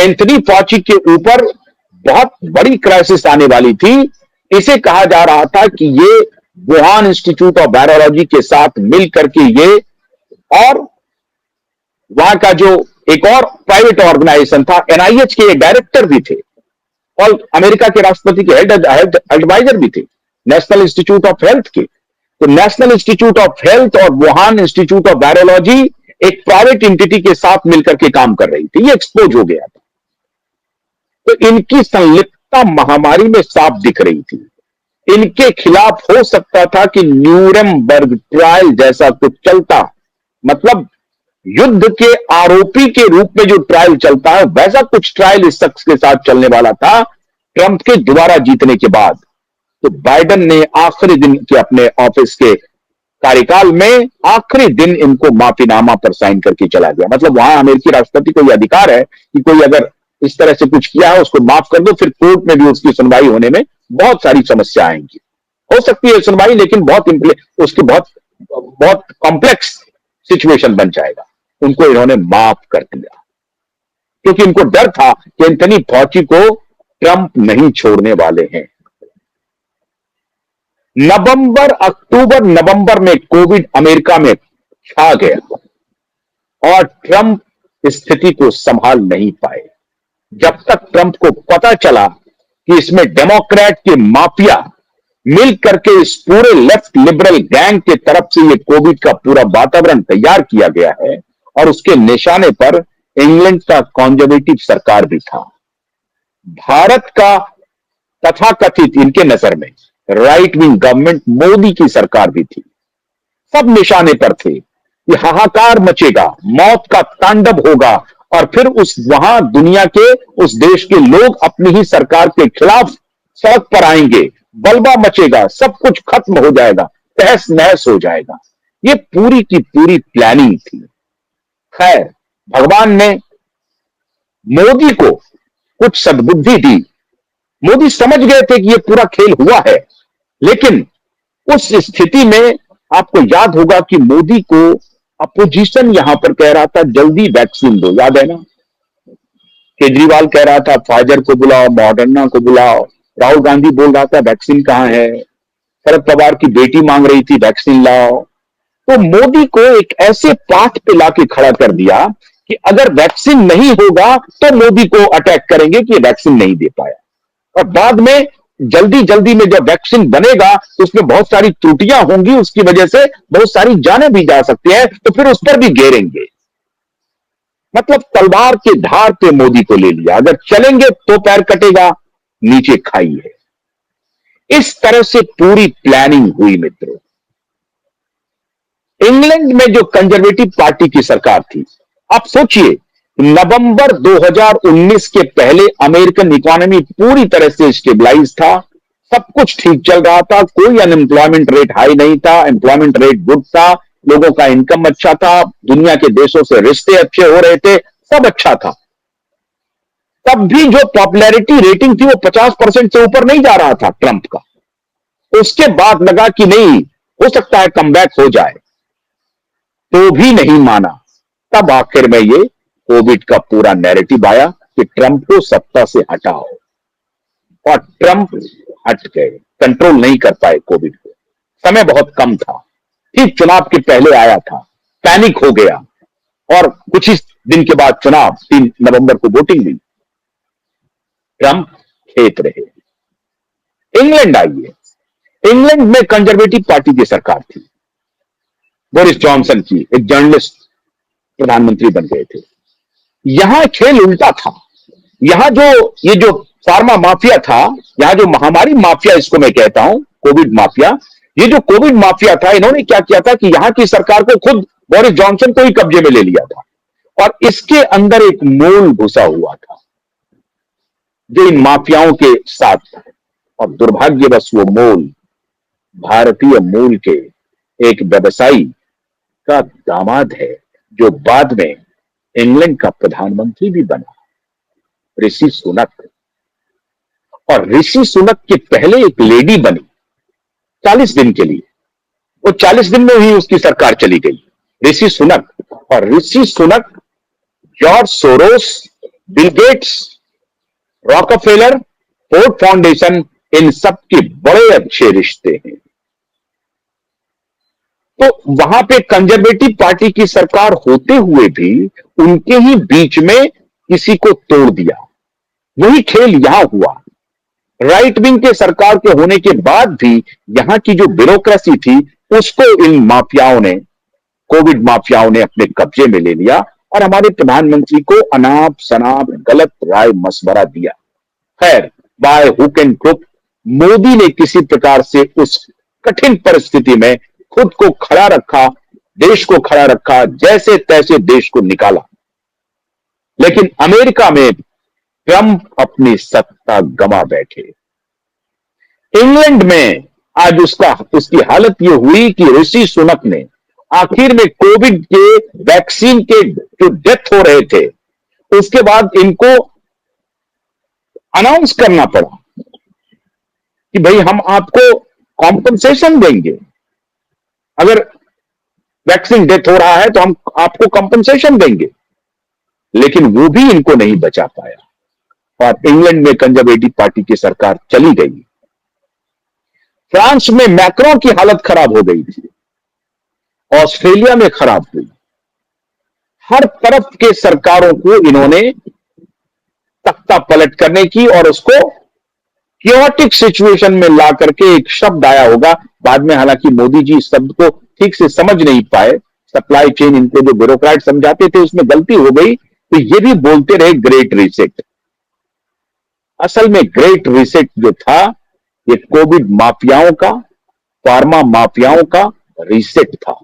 Anthony फॉची के ऊपर बहुत बड़ी क्राइसिस आने वाली थी। इसे कहा जा रहा था कि ये वुहान इंस्टीट्यूट ऑफ वायरोलॉजी के साथ मिल करके ये, और वहां का जो एक और प्राइवेट ऑर्गेनाइजेशन था एनआईएच के डायरेक्टर भी थे और अमेरिका के राष्ट्रपति के हेल्थ एडवाइजर भी थे, नेशनल इंस्टीट्यूट ऑफ हेल्थ के। तो नेशनल इंस्टीट्यूट ऑफ हेल्थ और वुहान इंस्टीट्यूट ऑफ वायरोलॉजी एक प्राइवेट एंटिटी के साथ मिलकर के काम कर रही थी, ये एक्सपोज हो गया था। तो इनकी संलिप्तता महामारी में साफ दिख रही थी। इनके खिलाफ हो सकता था कि न्यूरेमबर्ग ट्रायल जैसा कुछ चलता, मतलब युद्ध के आरोपी के रूप में जो ट्रायल चलता है वैसा कुछ ट्रायल इस शख्स के साथ चलने वाला था ट्रंप के दोबारा जीतने के बाद। तो बाइडेन ने आखिरी दिन के अपने ऑफिस के कार्यकाल में आखिरी दिन इनको माफीनामा पर साइन करके चला गया। मतलब वहां अमेरिकी राष्ट्रपति को यह अधिकार है कि कोई अगर इस तरह से कुछ किया है उसको माफ कर दो, फिर कोर्ट में भी उसकी सुनवाई होने में बहुत सारी समस्या आएंगी। हो सकती है सुनवाई, लेकिन उसकी बहुत कॉम्प्लेक्स सिचुएशन बन जाएगा। उनको इन्होंने माफ कर दिया क्योंकि इनको डर था कि एंथनी फॉची को ट्रंप नहीं छोड़ने वाले हैं। अक्टूबर नवंबर में कोविड अमेरिका में छा गया और ट्रंप स्थिति को संभाल नहीं पाए। जब तक ट्रंप को पता चला कि इसमें डेमोक्रेट के माफिया मिल करके इस पूरे लेफ्ट लिबरल गैंग के तरफ से ये कोविड का पूरा वातावरण तैयार किया गया है और उसके निशाने पर इंग्लैंड का कंजर्वेटिव सरकार भी था, भारत का तथाकथित इनके नजर में राइट विंग गवर्नमेंट मोदी की सरकार भी थी। सब निशाने पर थे कि हाहाकार मचेगा, मौत का तांडव होगा और फिर वहां दुनिया के उस देश के लोग अपनी ही सरकार के खिलाफ सड़क पर आएंगे, बलबा मचेगा, सब कुछ खत्म हो जाएगा, तहस नहस हो जाएगा। ये पूरी की पूरी प्लानिंग थी। खैर, भगवान ने मोदी को कुछ सद्बुद्धि दी। मोदी समझ गए थे कि ये पूरा खेल हुआ है, लेकिन उस स्थिति में आपको याद होगा कि मोदी को अपोजिशन यहां पर कह रहा था जल्दी वैक्सीन दो, याद है ना? केजरीवाल कह रहा था फाइजर को बुलाओ, मॉडर्ना को बुलाओ, राहुल गांधी बोल रहा था वैक्सीन कहां है, शरद पवार की बेटी मांग रही थी वैक्सीन लाओ। तो मोदी को एक ऐसे पाठ पे लाके खड़ा कर दिया कि अगर वैक्सीन नहीं होगा तो मोदी को अटैक करेंगे कि वैक्सीन नहीं दे पाया, और बाद में जल्दी जल्दी में जब वैक्सीन बनेगा तो उसमें बहुत सारी त्रुटियां होंगी, उसकी वजह से बहुत सारी जानें भी जा सकती हैं, तो फिर उस पर भी घेरेंगे। मतलब तलवार के धार पे मोदी को ले लिया, अगर चलेंगे तो पैर कटेगा, नीचे खाई है। इस तरह से पूरी प्लानिंग हुई मित्रों। इंग्लैंड में जो कंजर्वेटिव पार्टी की सरकार थी, आप सोचिए नवंबर 2019 के पहले अमेरिकन इकोनॉमी पूरी तरह से स्टेबलाइज था, सब कुछ ठीक चल रहा था, कोई अनएम्प्लॉयमेंट रेट हाई नहीं था, एम्प्लॉयमेंट रेट गुड था, लोगों का इनकम अच्छा था, दुनिया के देशों से रिश्ते अच्छे हो रहे थे, सब अच्छा था। तब भी जो पॉपुलैरिटी रेटिंग थी वो 50% से ऊपर नहीं जा रहा था ट्रंप का। उसके बाद लगा कि नहीं, हो सकता है कमबैक हो जाए, तो भी नहीं माना। तब आखिर में ये कोविड का पूरा नैरेटिव आया कि ट्रंप को सत्ता से हटाओ, और ट्रंप हट गए, कंट्रोल नहीं कर पाए कोविड को। समय बहुत कम था, ठीक चुनाव के पहले आया था, पैनिक हो गया और कुछ ही दिन के बाद चुनाव, 3 नवंबर को वोटिंग हुई, ट्रंप खेत रहे। इंग्लैंड आइए, इंग्लैंड में कंजर्वेटिव पार्टी की सरकार थी, बोरिस जॉनसन की, एक जर्नलिस्ट प्रधानमंत्री बन गए थे। यहां खेल उल्टा था। यहां ये जो फार्मा माफिया था, यहां जो महामारी माफिया इसको मैं कहता हूं, कोविड माफिया, ये जो कोविड माफिया था, इन्होंने क्या किया था कि यहां की सरकार को खुद बोरिस जॉनसन को ही कब्जे में ले लिया था, और इसके अंदर एक मूल घुसा हुआ था जो इन माफियाओं के साथ था, और दुर्भाग्यवश वो मूल भारतीय मूल के एक व्यवसायी का दामाद है जो बाद में इंग्लैंड का प्रधानमंत्री भी बना, ऋषि सुनक। और ऋषि सुनक के पहले एक लेडी बनी 40 दिन के लिए, वो 40 दिन में ही उसकी सरकार चली गई, ऋषि सुनक। और Rishi Sunak George Soros Bill Gates, Rockefeller, Ford foundation, इन सब के बड़े अच्छे रिश्ते हैं। तो वहां पे कंजर्वेटिव पार्टी की सरकार होते हुए भी उनके ही बीच में किसी को तोड़ दिया। वही खेल यहां हुआ। राइट विंग के सरकार के होने के बाद भी यहां की जो ब्यूरोक्रेसी थी उसको इन माफियाओं ने, कोविड माफियाओं ने अपने कब्जे में ले लिया और हमारे प्रधानमंत्री को अनाप शनाप गलत राय मशवरा दिया। खैर, by hook and crook Modi ने किसी प्रकार से उस कठिन परिस्थिति में खुद को खड़ा रखा, देश को खड़ा रखा, जैसे तैसे देश को निकाला। लेकिन अमेरिका में ट्रंप अपनी सत्ता गंवा बैठे। इंग्लैंड में आज उसकी हालत यह हुई कि ऋषि सुनक ने आखिर में कोविड के वैक्सीन के जो डेथ हो रहे थे उसके बाद इनको अनाउंस करना पड़ा कि भाई हम आपको कॉम्पनसेशन देंगे, अगर वैक्सीन डेथ हो रहा है तो हम आपको कॉम्पनसेशन देंगे। लेकिन वो भी इनको नहीं बचा पाया और इंग्लैंड में कंजर्वेटिव पार्टी की सरकार चली गई। फ्रांस में मैक्रों की हालत खराब हो गई थी, ऑस्ट्रेलिया में खराब हुई। हर तरफ के सरकारों को इन्होंने तख्ता पलट करने की और उसको क्योटिक सिचुएशन में ला करके, एक शब्द आया होगा बाद में, हालांकि मोदी जी इस शब्द को ठीक से समझ नहीं पाए, सप्लाई चेन इनको जो ब्यूरोक्रेट समझाते थे उसमें गलती हो गई, तो ये भी बोलते रहे ग्रेट रीसेट। असल में ग्रेट रीसेट जो था ये कोविड माफियाओं का, फार्मा माफियाओं का रीसेट था।